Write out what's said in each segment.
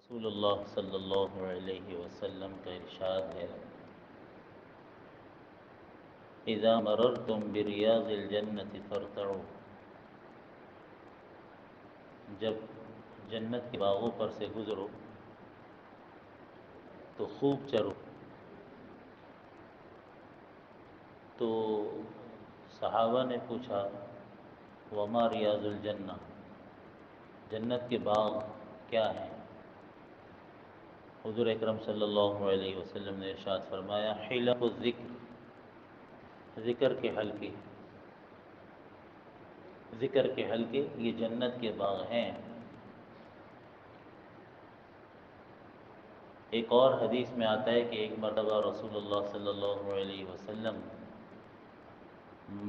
رسول اللہ صلی اللہ علیہ وسلم کا ارشاد ہے، اذا مررتم بریاض الجنت فارتعوا، جب جنت کے باغوں پر سے گزرو تو خوب چرو۔ تو صحابہ نے پوچھا، وما ریاض الجنہ، جنت کے باغ کیا ہیں؟ حضور اکرم صلی اللہ علیہ وسلم نے ارشاد فرمایا، حلق الذکر، ذکر کے حلقے، ذکر کے حلقے یہ جنت کے باغ ہیں۔ ایک اور حدیث میں آتا ہے کہ ایک مرتبہ رسول اللہ صلی اللہ علیہ وسلم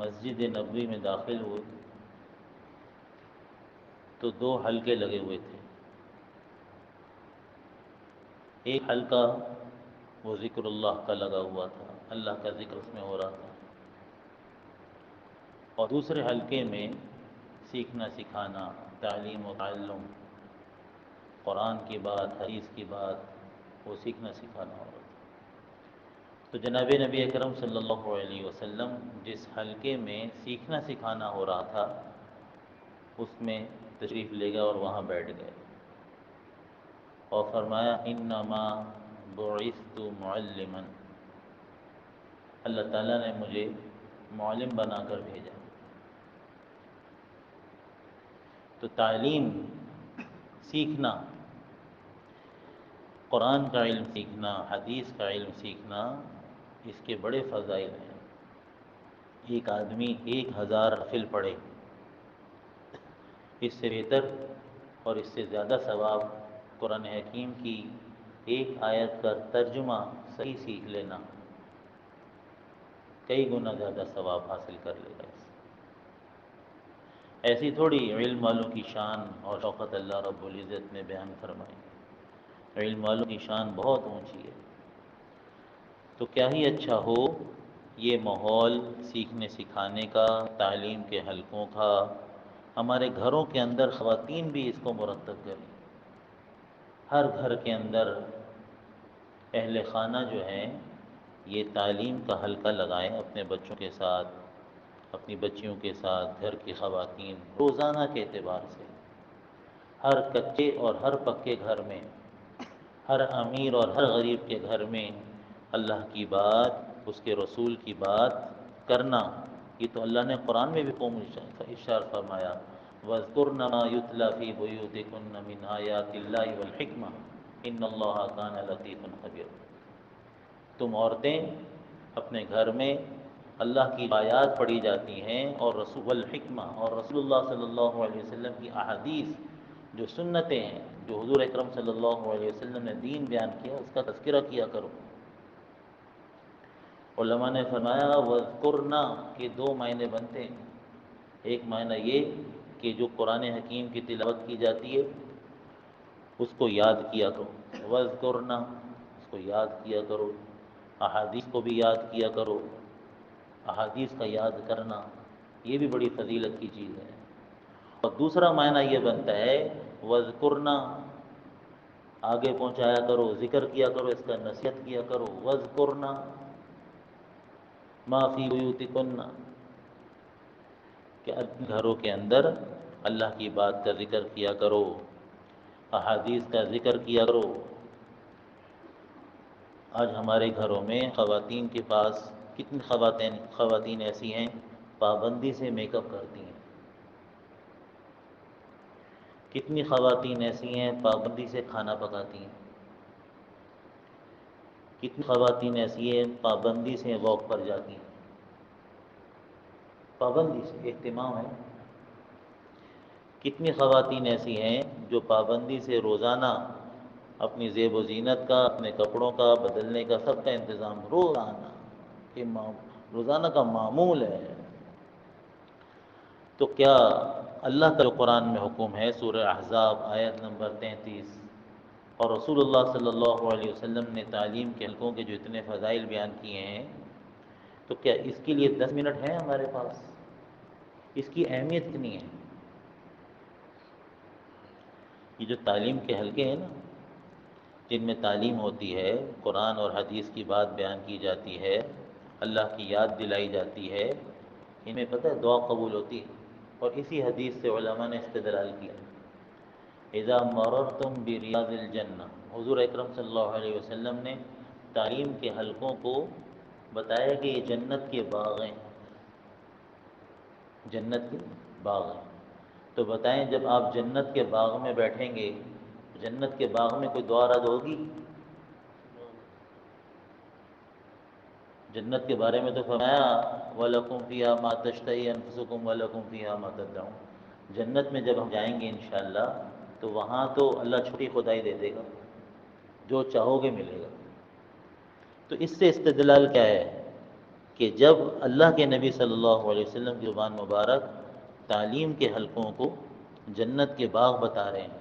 مسجد نبوی میں داخل ہوئے تو دو حلقے لگے ہوئے تھے۔ ایک حلقہ وہ ذکر اللہ کا لگا ہوا تھا، اللہ کا ذکر اس میں ہو رہا تھا، اور دوسرے حلقے میں سیکھنا سکھانا، تعلیم و تعلم، قرآن کی بات، حدیث کی بات، وہ سیکھنا سکھانا ہو رہا تھا۔ تو جناب نبی اکرم صلی اللہ علیہ وسلم جس حلقے میں سیکھنا سکھانا ہو رہا تھا اس میں تشریف لے گئے اور وہاں بیٹھ گئے اور فرمایا، انما بعثت معلما، اللہ تعالیٰ نے مجھے معلم بنا کر بھیجا۔ تو تعلیم سیکھنا، قرآن کا علم سیکھنا، حدیث کا علم سیکھنا، اس کے بڑے فضائل ہیں۔ ایک آدمی 1000 نفل پڑھے، اس سے بہتر اور اس سے زیادہ ثواب قرآن حکیم کی ایک آیت کا ترجمہ صحیح سیکھ لینا، کئی گنا زیادہ ثواب حاصل کر لے گا اس سے۔ ایسی تھوڑی علم والوں کی شان اور شوقت اللہ رب العزت نے بیان فرمائی، علم والوں کی شان بہت اونچی ہے۔ تو کیا ہی اچھا ہو یہ ماحول سیکھنے سکھانے کا، تعلیم کے حلقوں کا، ہمارے گھروں کے اندر خواتین بھی اس کو مرتب کریں۔ ہر گھر کے اندر اہل خانہ جو ہیں یہ تعلیم کا حلقہ لگائیں اپنے بچوں کے ساتھ، اپنی بچیوں کے ساتھ، گھر کی خواتین روزانہ کے اعتبار سے، ہر کچے اور ہر پکے گھر میں، ہر امیر اور ہر غریب کے گھر میں اللہ کی بات، اس کے رسول کی بات کرنا۔ یہ تو اللہ نے قرآن میں بھی قوم ارشاد فرمایا، وَاذْكُرْنَ مَا يُتْلَى فِي بُيُوتِكُنَّ مِنْ آيَاتِ اللَّهِ وَالْحِكْمَةِ إِنَّ اللَّهَ كَانَ لَطِيفًا خَبِيرًا۔ تم عورتیں اپنے گھر میں اللہ کی آیات پڑھی جاتی ہیں اور رسول الحکمہ اور رسول اللہ صلی اللہ علیہ وسلم کی احادیث، جو سنتیں ہیں، جو حضور اکرم صلی اللہ علیہ وسلم نے دین بیان کیا، اس کا تذکرہ کیا کرو۔ علماء نے فرمایا وَاذْكُرْنَا کے دو معنی بنتے ہیں۔ ایک معنی یہ کہ جو قرآن حکیم کی تلاوت کی جاتی ہے اس کو یاد کیا کرو، وَاذْكُرْنَا، اس کو یاد کیا کرو، احادیث کو بھی یاد کیا کرو۔ احادیث کا یاد کرنا یہ بھی بڑی فضیلت کی چیز ہے۔ اور دوسرا معنی یہ بنتا ہے وَاذْكُرْنَا، آگے پہنچایا کرو، ذکر کیا کرو، اس کا نصیحت کیا کرو، وَاذْكُرْنَا مَا فِي بُيُوتِكُنَّ، کہ اپنے گھروں کے اندر اللہ کی بات کا ذکر کیا کرو، احادیث کا ذکر کیا کرو۔ آج ہمارے گھروں میں خواتین کے پاس کتنی خواتین ایسی ہیں پابندی سے میک اپ کرتی ہیں، کتنی خواتین ایسی ہیں پابندی سے کھانا پکاتی ہیں، کتنی خواتین ایسی ہیں پابندی سے واک پر جاتی ہیں، پابندی سے اہتمام ہے۔ کتنی خواتین ایسی ہیں جو پابندی سے روزانہ اپنی زیب و زینت کا، اپنے کپڑوں کا بدلنے کا، سب کا انتظام روزانہ کہ روزانہ کا معمول ہے۔ تو کیا اللہ کا جو قرآن میں حکم ہے، سورہ احزاب آیت نمبر 33، اور رسول اللہ صلی اللہ علیہ وسلم نے تعلیم کے حلقوں کے جو اتنے فضائل بیان کیے ہیں، تو کیا اس کے لیے 10 منٹ ہیں ہمارے پاس؟ اس کی اہمیت کتنی ہے؟ یہ جو تعلیم کے حلقے ہیں نا، جن میں تعلیم ہوتی ہے، قرآن اور حدیث کی بات بیان کی جاتی ہے، اللہ کی یاد دلائی جاتی ہے، ان میں پتہ ہے دعا قبول ہوتی ہے۔ اور اسی حدیث سے علماء نے استدلال کیا، اذا مررتم بریاض الجنہ، حضور اکرم صلی اللہ علیہ وسلم نے تعلیم کے حلقوں کو بتایا کہ یہ جنت کے باغ ہیں، جنت کے باغ ہیں۔ تو بتائیں جب آپ جنت کے باغ میں بیٹھیں گے، جنت کے باغ میں کوئی دعا رد ہوگی؟ جنت کے بارے میں تو فرمایا وَلَكُمْ فِيهَا مَا تَشْتَهِي أَنفُسُكُمْ وَلَكُمْ فِيهَا مَا تَدَّعُونَ۔ جنت میں جب ہم جائیں گے انشاءاللہ تو وہاں تو اللہ چھوٹی خدائی دے دے گا، جو چاہو گے ملے گا۔ تو اس سے استدلال کیا ہے کہ جب اللہ کے نبی صلی اللہ علیہ وسلم کی زبان مبارک تعلیم کے حلقوں کو جنت کے باغ بتا رہے ہیں،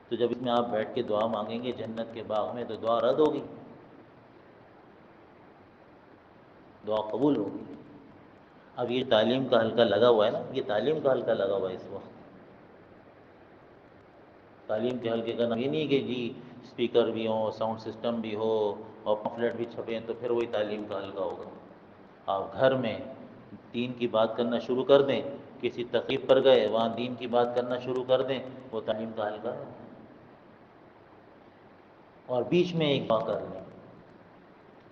تو جب اس میں آپ بیٹھ کے دعا مانگیں گے جنت کے باغ میں تو دعا رد ہوگی؟ دعا قبول ہوگی۔ اب یہ تعلیم کا حلقہ لگا ہوا ہے نا، یہ تعلیم کا حلقہ لگا ہوا ہے اس وقت۔ تعلیم کے حلقے کا نام یہ نہیں کہ جی اسپیکر بھی ہوں، ساؤنڈ سسٹم بھی ہو اور پمفلٹ بھی چھپے ہیں تو پھر وہی تعلیم کا حلقہ ہوگا۔ آپ گھر میں دین کی بات کرنا شروع کر دیں، کسی تقریب پر گئے وہاں دین کی بات کرنا شروع کر دیں، وہ تعلیم کا حلقہ ہے۔ اور بیچ میں ایک بات کر لیں،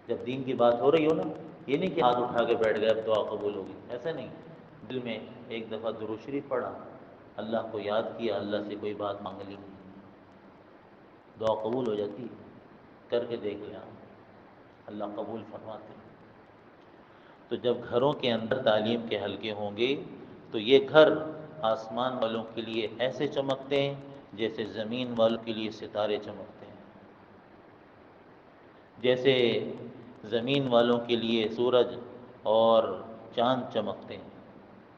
جب دین کی بات ہو رہی ہو نا، یہ نہیں کہ ہاتھ اٹھا کے بیٹھ گئے اب دعا قبول ہوگی، ایسا نہیں۔ دل میں ایک دفعہ درود شریف پڑھا، اللہ کو یاد کیا، اللہ سے کوئی بات مانگ لی، دعا قبول ہو جاتی ہے۔ کر کے دیکھ لیں آپ، اللہ قبول فرماتے ہیں۔ تو جب گھروں کے اندر تعلیم کے حلقے ہوں گے تو یہ گھر آسمان والوں کے لیے ایسے چمکتے ہیں جیسے زمین والوں کے لیے ستارے چمکتے ہیں، جیسے زمین والوں کے لیے سورج اور چاند چمکتے ہیں،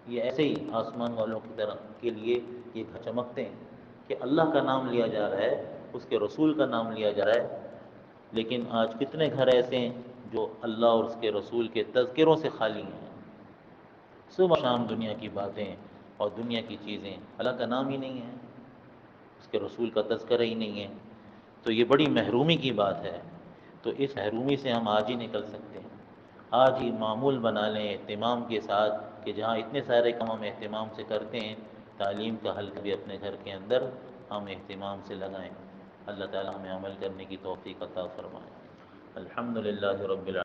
یہ ایسے ہی آسمان والوں کی طرح کے لیے یہ گھر چمکتے ہیں کہ اللہ کا نام لیا جا رہا ہے، اس کے رسول کا نام لیا جا رہا ہے۔ لیکن آج کتنے گھر ایسے ہیں جو اللہ اور اس کے رسول کے تذکروں سے خالی ہیں؟ صبح شام دنیا کی باتیں اور دنیا کی چیزیں، اللہ کا نام ہی نہیں ہے، اس کے رسول کا تذکرہ ہی نہیں ہے۔ تو یہ بڑی محرومی کی بات ہے۔ تو اس محرومی سے ہم آج ہی نکل سکتے ہیں، آج ہی معمول بنا لیں اہتمام کے ساتھ کہ جہاں اتنے سارے کام ہم اہتمام سے کرتے ہیں، تعلیم کا حلقہ بھی اپنے گھر کے اندر ہم اہتمام سے لگائیں۔ اللہ تعالی ہمیں عمل کرنے کی توفیق عطا فرمائے۔ الحمدللہ رب العالمین۔